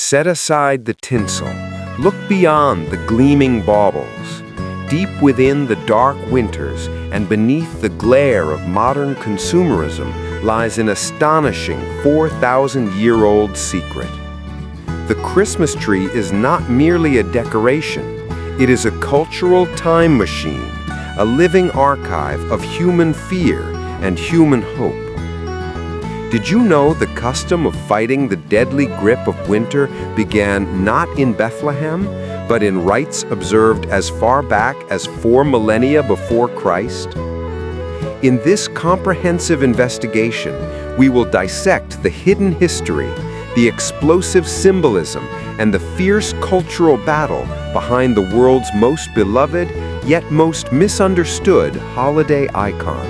Set aside the tinsel. Look beyond the gleaming baubles. Deep within the dark winters and beneath the glare of modern consumerism lies an astonishing 4,000-year-old secret. The Christmas tree is not merely a decoration. It is a cultural time machine, a living archive of human fear and human hope. Did you know the custom of fighting the deadly grip of winter began not in Bethlehem, but in rites observed as far back as 4 millennia before Christ? In this comprehensive investigation, we will dissect the hidden history, the explosive symbolism, and the fierce cultural battle behind the world's most beloved, yet most misunderstood holiday icon.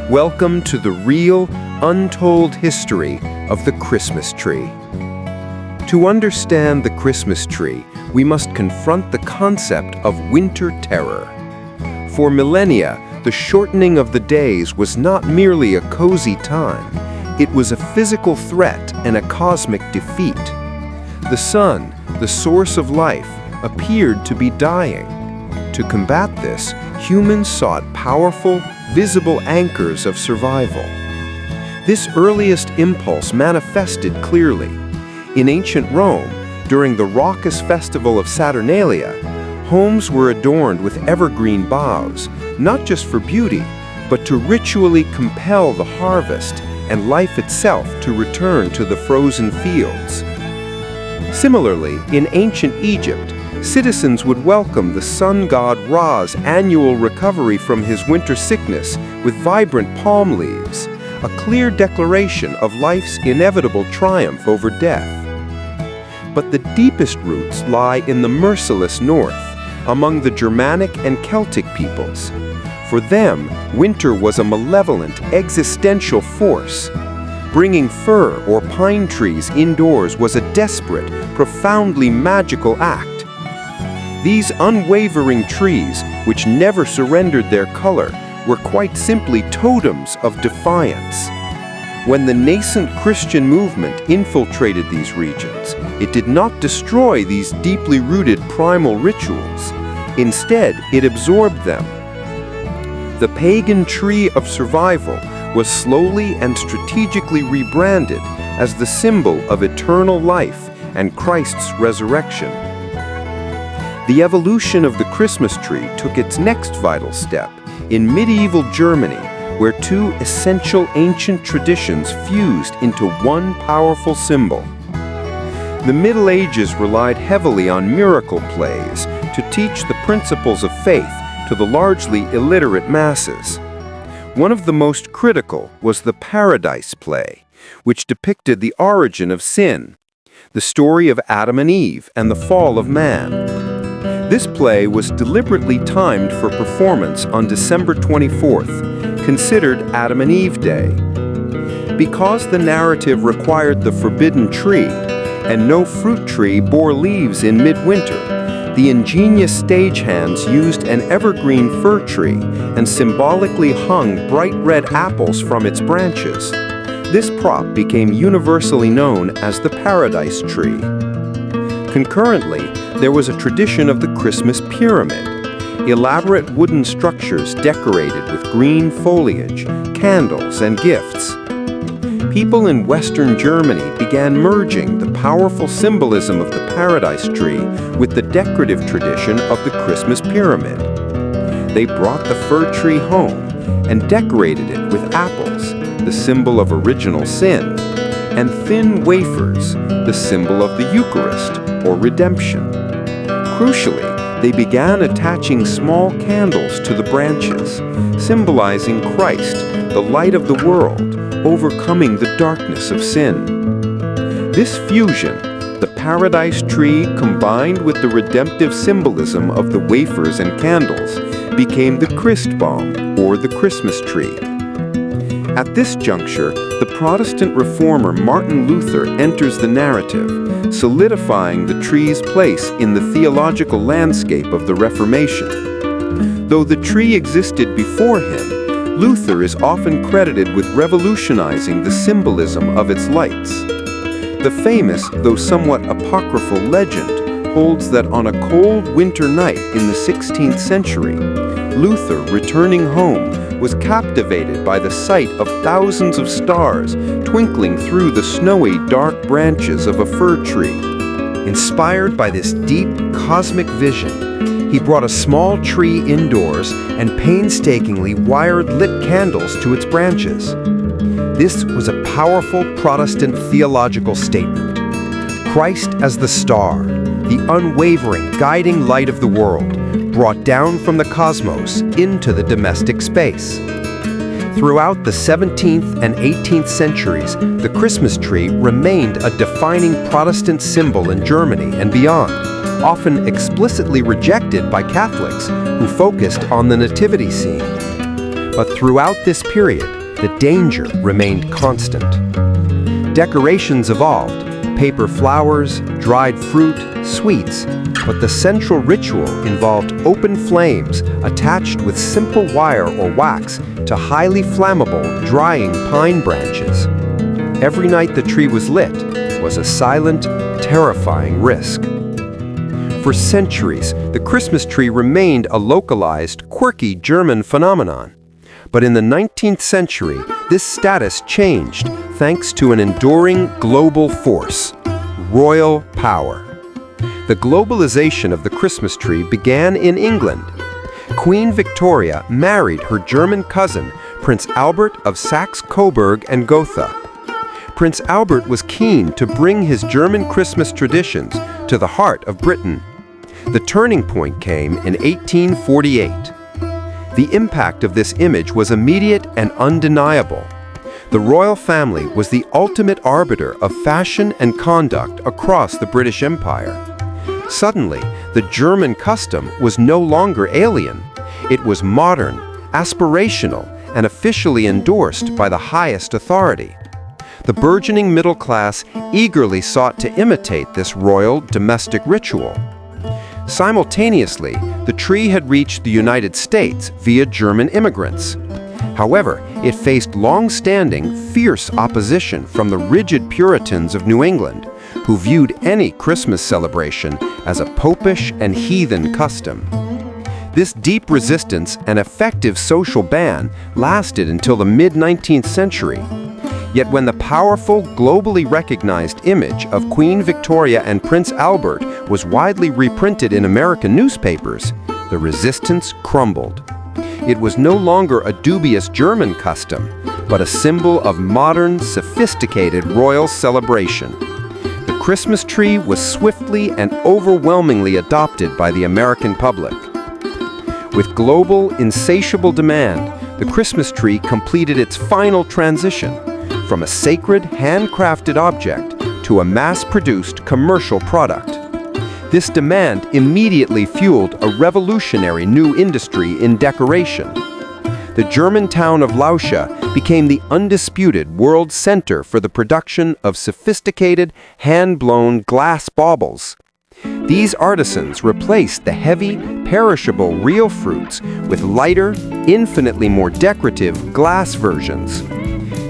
Welcome to the real, untold history of the Christmas tree. To understand the Christmas tree, we must confront the concept of winter terror. For millennia, the shortening of the days was not merely a cozy time. It was a physical threat and a cosmic defeat. The sun, the source of life, appeared to be dying. To combat this, humans sought powerful, visible anchors of survival. This earliest impulse manifested clearly. In ancient Rome, during the raucous festival of Saturnalia, homes were adorned with evergreen boughs, not just for beauty, but to ritually compel the harvest and life itself to return to the frozen fields. Similarly, in ancient Egypt, citizens would welcome the sun god Ra's annual recovery from his winter sickness with vibrant palm leaves, a clear declaration of life's inevitable triumph over death. But the deepest roots lie in the merciless north, among the Germanic and Celtic peoples. For them, winter was a malevolent, existential force. Bringing fir or pine trees indoors was a desperate, profoundly magical act. These unwavering trees, which never surrendered their color, were quite simply totems of defiance. When the nascent Christian movement infiltrated these regions, it did not destroy these deeply rooted primal rituals. Instead, it absorbed them. The pagan tree of survival was slowly and strategically rebranded as the symbol of eternal life and Christ's resurrection. The evolution of the Christmas tree took its next vital step in medieval Germany, where two essential ancient traditions fused into one powerful symbol. The Middle Ages relied heavily on miracle plays to teach the principles of faith to the largely illiterate masses. One of the most critical was the Paradise play, which depicted the origin of sin, the story of Adam and Eve and the fall of man. This play was deliberately timed for performance on December 24th, considered Adam and Eve Day. Because the narrative required the forbidden tree, and no fruit tree bore leaves in midwinter, the ingenious stagehands used an evergreen fir tree and symbolically hung bright red apples from its branches. This prop became universally known as the Paradise tree. Concurrently, there was a tradition of the Christmas pyramid, elaborate wooden structures decorated with green foliage, candles, and gifts. People in Western Germany began merging the powerful symbolism of the Paradise tree with the decorative tradition of the Christmas pyramid. They brought the fir tree home and decorated it with apples, the symbol of original sin, and thin wafers, the symbol of the Eucharist, or redemption. Crucially, they began attaching small candles to the branches, symbolizing Christ, the light of the world, overcoming the darkness of sin. This fusion, the Paradise tree combined with the redemptive symbolism of the wafers and candles, became the Christbaum, or the Christmas tree. At this juncture, the Protestant reformer Martin Luther enters the narrative, solidifying the tree's place in the theological landscape of the Reformation. Though the tree existed before him, Luther is often credited with revolutionizing the symbolism of its lights. The famous, though somewhat apocryphal legend holds that on a cold winter night in the 16th century, Luther, returning home, was captivated by the sight of thousands of stars twinkling through the snowy, dark branches of a fir tree. Inspired by this deep, cosmic vision, he brought a small tree indoors and painstakingly wired lit candles to its branches. This was a powerful Protestant theological statement. Christ as the star, the unwavering, guiding light of the world, brought down from the cosmos into the domestic space. Throughout the 17th and 18th centuries, the Christmas tree remained a defining Protestant symbol in Germany and beyond, often explicitly rejected by Catholics who focused on the nativity scene. But throughout this period, the danger remained constant. Decorations evolved, paper flowers, dried fruit, sweets, but the central ritual involved open flames attached with simple wire or wax to highly flammable, drying pine branches. Every night the tree was lit was a silent, terrifying risk. For centuries, the Christmas tree remained a localized, quirky German phenomenon. But in the 19th century, this status changed thanks to an enduring global force: royal power. The globalization of the Christmas tree began in England. Queen Victoria married her German cousin, Prince Albert of Saxe-Coburg and Gotha. Prince Albert was keen to bring his German Christmas traditions to the heart of Britain. The turning point came in 1848. The impact of this image was immediate and undeniable. The royal family was the ultimate arbiter of fashion and conduct across the British Empire. Suddenly, the German custom was no longer alien. It was modern, aspirational, and officially endorsed by the highest authority. The burgeoning middle class eagerly sought to imitate this royal domestic ritual. Simultaneously, the tree had reached the United States via German immigrants. However, it faced long-standing, fierce opposition from the rigid Puritans of New England, who viewed any Christmas celebration as a popish and heathen custom. This deep resistance and effective social ban lasted until the mid-19th century. Yet when the powerful, globally recognized image of Queen Victoria and Prince Albert was widely reprinted in American newspapers, the resistance crumbled. It was no longer a dubious German custom, but a symbol of modern, sophisticated royal celebration. The Christmas tree was swiftly and overwhelmingly adopted by the American public. With global, insatiable demand, the Christmas tree completed its final transition from a sacred, handcrafted object to a mass-produced commercial product. This demand immediately fueled a revolutionary new industry in decoration. The German town of Lauscha became the undisputed world center for the production of sophisticated, hand-blown glass baubles. These artisans replaced the heavy, perishable real fruits with lighter, infinitely more decorative glass versions.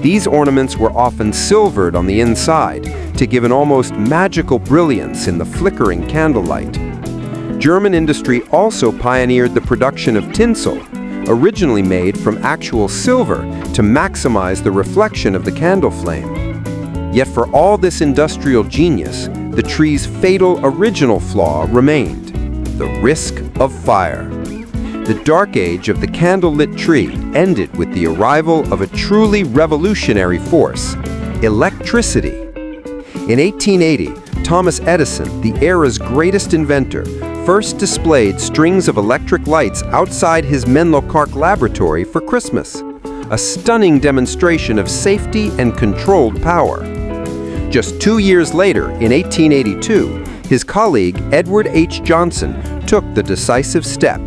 These ornaments were often silvered on the inside to give an almost magical brilliance in the flickering candlelight. German industry also pioneered the production of tinsel, originally made from actual silver to maximize the reflection of the candle flame. Yet for all this industrial genius, the tree's fatal original flaw remained: the risk of fire. The dark age of the candlelit tree ended with the arrival of a truly revolutionary force: electricity. In 1880, Thomas Edison, the era's greatest inventor, first displayed strings of electric lights outside his Menlo Park laboratory for Christmas, a stunning demonstration of safety and controlled power. Just 2 years later, in 1882, his colleague Edward H. Johnson took the decisive step.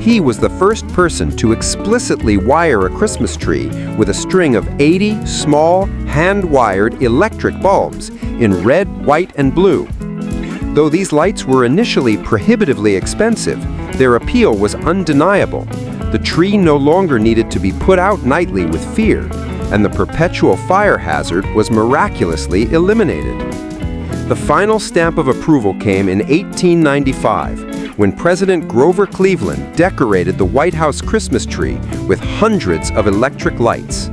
He was the first person to explicitly wire a Christmas tree with a string of 80 small, hand-wired electric bulbs in red, white, and blue. Though these lights were initially prohibitively expensive, their appeal was undeniable. The tree no longer needed to be put out nightly with fear. and the perpetual fire hazard was miraculously eliminated. The final stamp of approval came in 1895, when President Grover Cleveland decorated the White House Christmas tree with hundreds of electric lights.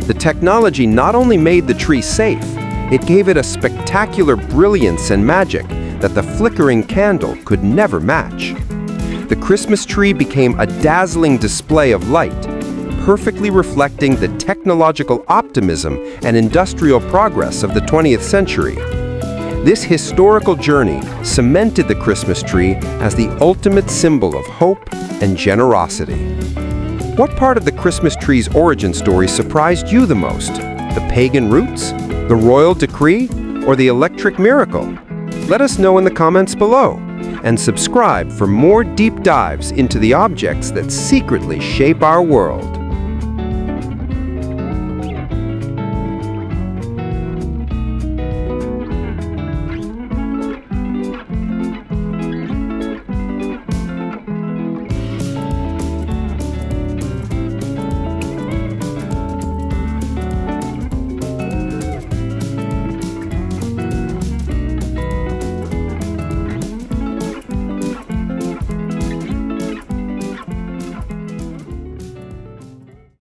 The technology not only made the tree safe, it gave it a spectacular brilliance and magic that the flickering candle could never match. The Christmas tree became a dazzling display of light, perfectly reflecting the technological optimism and industrial progress of the 20th century. This historical journey cemented the Christmas tree as the ultimate symbol of hope and generosity. What part of the Christmas tree's origin story surprised you the most? The pagan roots, the royal decree, or the electric miracle? Let us know in the comments below, and subscribe for more deep dives into the objects that secretly shape our world.